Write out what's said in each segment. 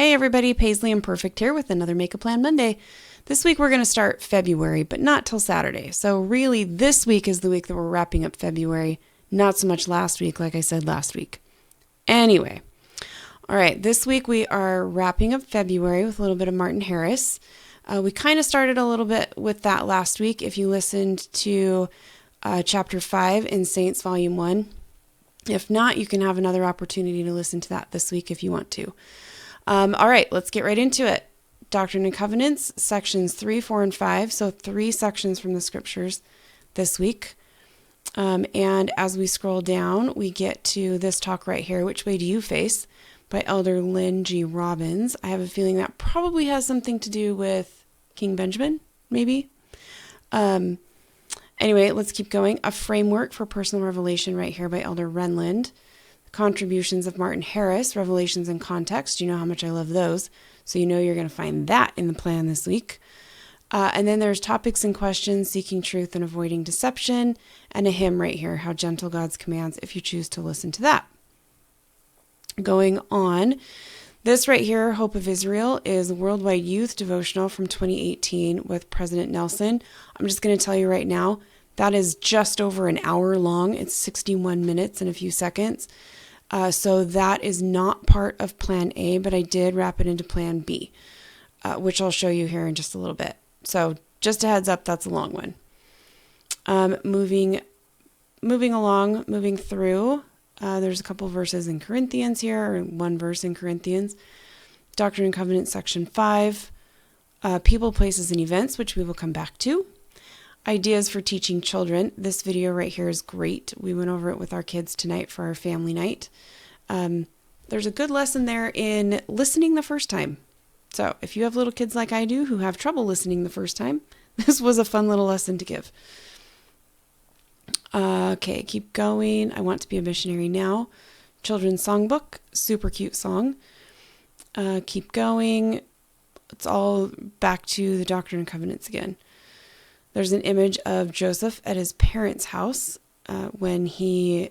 Hey everybody, Paisley Imperfect here with another Make a Plan Monday. This week we're going to start February, but not till Saturday. So really this week is the week that we're wrapping up February, not so much last week like I said last week. Anyway, all right, this week we are wrapping up February with a little bit of Martin Harris. We kind of started a little bit with that last week. If you listened to chapter 5 in Saints Volume 1, if not, you can have another opportunity to listen to that this week if you want to. All right, let's get right into it. Doctrine and Covenants, sections 3, 4, and 5. So 3 sections from the scriptures this week. And as we scroll down, we get to this talk right here, Which Way Do You Face? By Elder Lynn G. Robbins. I have a feeling that probably has something to do with King Benjamin, maybe. Anyway, let's keep going. A Framework for Personal Revelation right here by Elder Renland. Contributions of Martin Harris, Revelations in Context. You know how much I love those. So you know you're going to find that in the plan this week. And then there's Topics and Questions, Seeking Truth and Avoiding Deception, and a hymn right here, How Gentle God's Commands, if you choose to listen to that. Going on, this right here, Hope of Israel, is a Worldwide Youth Devotional from 2018 with President Nelson. I'm just going to tell you right now, that is just over an hour long. It's 61 minutes and a few seconds. So that is not part of Plan A, but I did wrap it into Plan B, which I'll show you here in just a little bit. So just a heads up, that's a long one. Moving through, there's a couple verses in Corinthians here, or one verse in Corinthians. Doctrine and Covenants, section 5, People, Places, and Events, which we will come back to. Ideas for teaching children. This video right here is great. We went over it with our kids tonight for our family night. There's a good lesson there in listening the first time. So if you have little kids like I do who have trouble listening the first time, this was a fun little lesson to give. Okay, keep going. I Want to Be a Missionary Now. Children's Songbook, super cute song. Keep going. It's all back to the Doctrine and Covenants again. There's an image of Joseph at his parents' house when he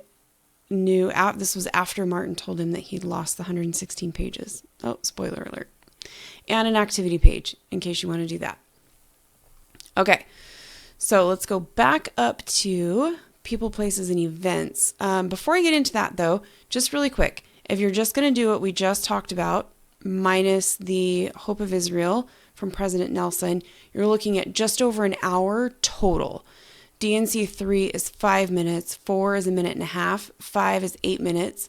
knew, this was after Martin told him that he'd lost the 116 pages. Oh, spoiler alert. And an activity page in case you want to do that. Okay, so let's go back up to People, Places, and Events. Before I get into that though, just really quick, if you're just going to do what we just talked about, minus the Hope of Israel from President Nelson, you're looking at just over an hour total. DNC 3 is 5 minutes, 4 is a minute and a half, 5 is 8 minutes.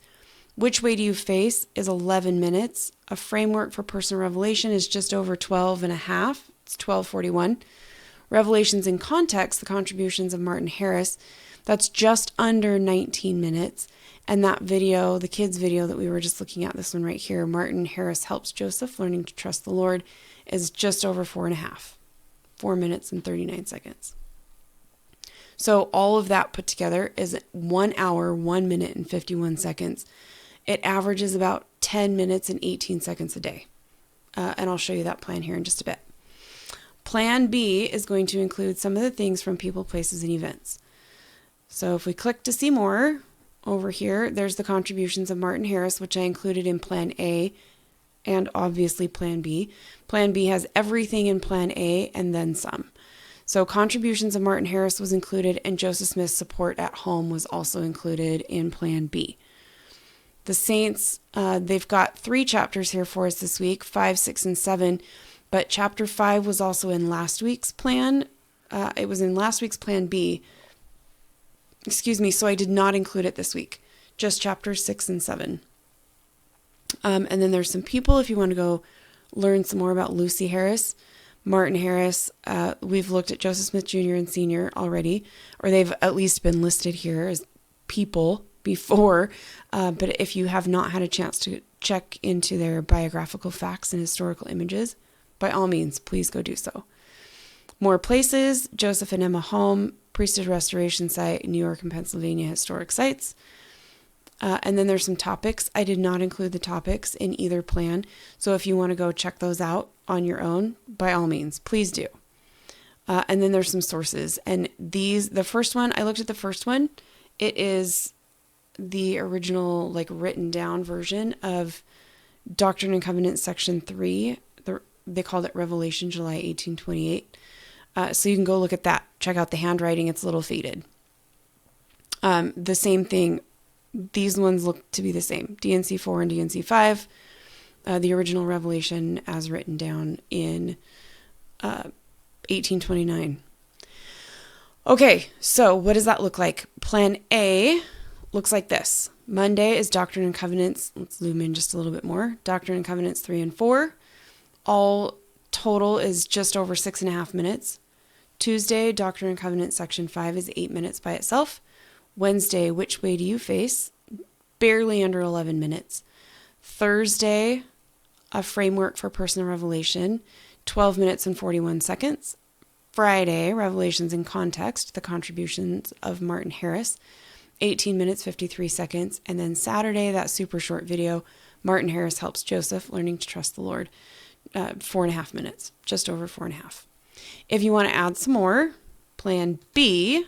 Which Way Do You Face is 11 minutes. A Framework for Personal Revelation is just over 12 and a half. It's 12:41. Revelations in Context, the contributions of Martin Harris, that's just under 19 minutes. And that video, the kids video that we were just looking at, this one right here, Martin Harris Helps Joseph Learning to Trust the Lord, is just over 4.5. 4 minutes and 39 seconds. So all of that put together is 1 hour, 1 minute and 51 seconds. It averages about 10 minutes and 18 seconds a day. And I'll show you that plan here in just a bit. Plan B is going to include some of the things from People, Places, and Events. So if we click to see more, over here, there's the contributions of Martin Harris, which I included in Plan A and obviously Plan B. Plan B has everything in Plan A and then some. So contributions of Martin Harris was included, and Joseph Smith's Support at Home was also included in Plan B. The Saints, they've got 3 chapters here for us this week, 5, 6, and 7, but chapter 5 was also in last week's plan. It was in last week's Plan B. So I did not include it this week, just chapters 6 and 7. And then there's some people, if you want to go learn some more about Lucy Harris, Martin Harris. We've looked at Joseph Smith Jr. and Sr. already, or they've at least been listed here as people before. But if you have not had a chance to check into their biographical facts and historical images, by all means, please go do so. More places, Joseph and Emma Home, Priesthood Restoration Site, New York and Pennsylvania Historic Sites. And then there's some topics. I did not include the topics in either plan. So if you want to go check those out on your own, by all means, please do. And then there's some sources. And the first one, I looked at the first one. It is the original, written down version of Doctrine and Covenants, section 3. They called it Revelation, July 1828. So you can go look at that. Check out the handwriting. It's a little faded. The same thing. These ones look to be the same. DNC 4 and DNC 5. The original Revelation as written down in 1829. Okay, so what does that look like? Plan A looks like this. Monday is Doctrine and Covenants. Let's zoom in just a little bit more. Doctrine and Covenants 3 and 4. All total is just over 6.5 minutes. Tuesday, Doctrine and Covenants section 5 is 8 minutes by itself. Wednesday, Which Way Do You Face? Barely under 11 minutes. Thursday, A Framework for Personal Revelation, 12 minutes and 41 seconds. Friday, Revelations in Context, the contributions of Martin Harris, 18 minutes, 53 seconds. And then Saturday, that super short video, Martin Harris Helps Joseph, Learning to Trust the Lord, 4.5 minutes, just over 4.5. If you want to add some more, Plan B,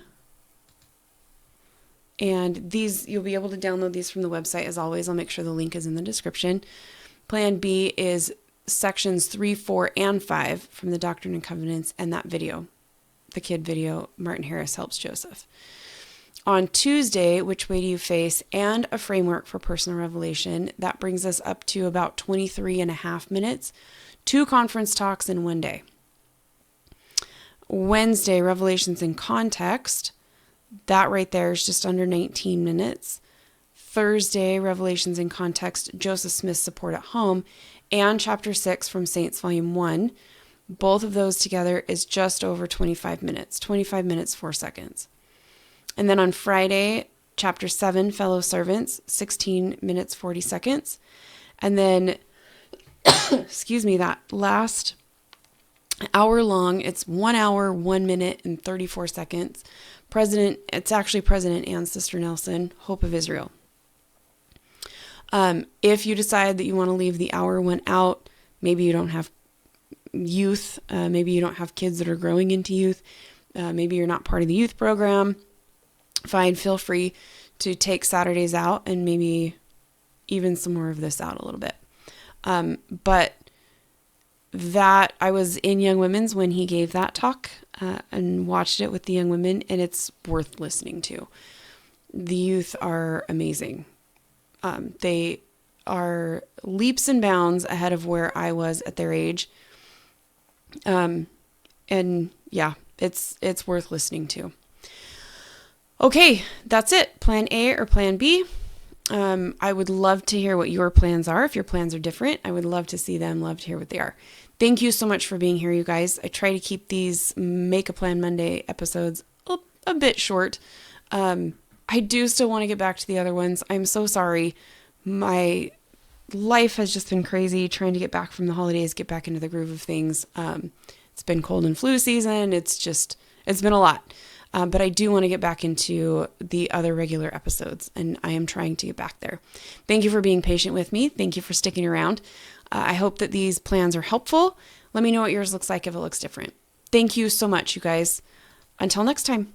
and these, you'll be able to download these from the website as always. I'll make sure the link is in the description. Plan B is sections 3, 4, and 5 from the Doctrine and Covenants and that video, the kid video, Martin Harris Helps Joseph. On Tuesday, Which Way Do You Face? And A Framework for Personal Revelation. That brings us up to about 23.5 minutes. 2 conference talks in one day. Wednesday, Revelations in Context. That right there is just under 19 minutes. Thursday, Revelations in Context, Joseph Smith's Support at Home, and Chapter 6 from Saints Volume 1. Both of those together is just over 25 minutes. 25 minutes, 4 seconds. And then on Friday, Chapter 7, Fellow Servants, 16 minutes, 40 seconds. And then, that last hour long, it's 1 hour, 1 minute, and 34 seconds. It's actually President and Sister Nelson, Hope of Israel. If you decide that you want to leave the hour one out, maybe you don't have youth, maybe you don't have kids that are growing into youth, maybe you're not part of the youth program, fine, feel free to take Saturdays out and maybe even some more of this out a little bit. But that, I was in Young Women's when he gave that talk and watched it with the young women, and it's worth listening to. The youth are amazing. They are leaps and bounds ahead of where I was at their age. And yeah, it's worth listening to. Okay, that's it. Plan A or Plan B. I would love to hear what your plans are. If your plans are different, I would love to see them, love to hear what they are. Thank you so much for being here, you guys. I try to keep these Make a Plan Monday episodes a bit short. I do still want to get back to the other ones. I'm so sorry. My life has just been crazy trying to get back from the holidays, get back into the groove of things. It's been cold and flu season. It's been a lot. But I do want to get back into the other regular episodes, and I am trying to get back there. Thank you for being patient with me. Thank you for sticking around. I hope that these plans are helpful. Let me know what yours looks like if it looks different. Thank you so much, you guys. Until next time.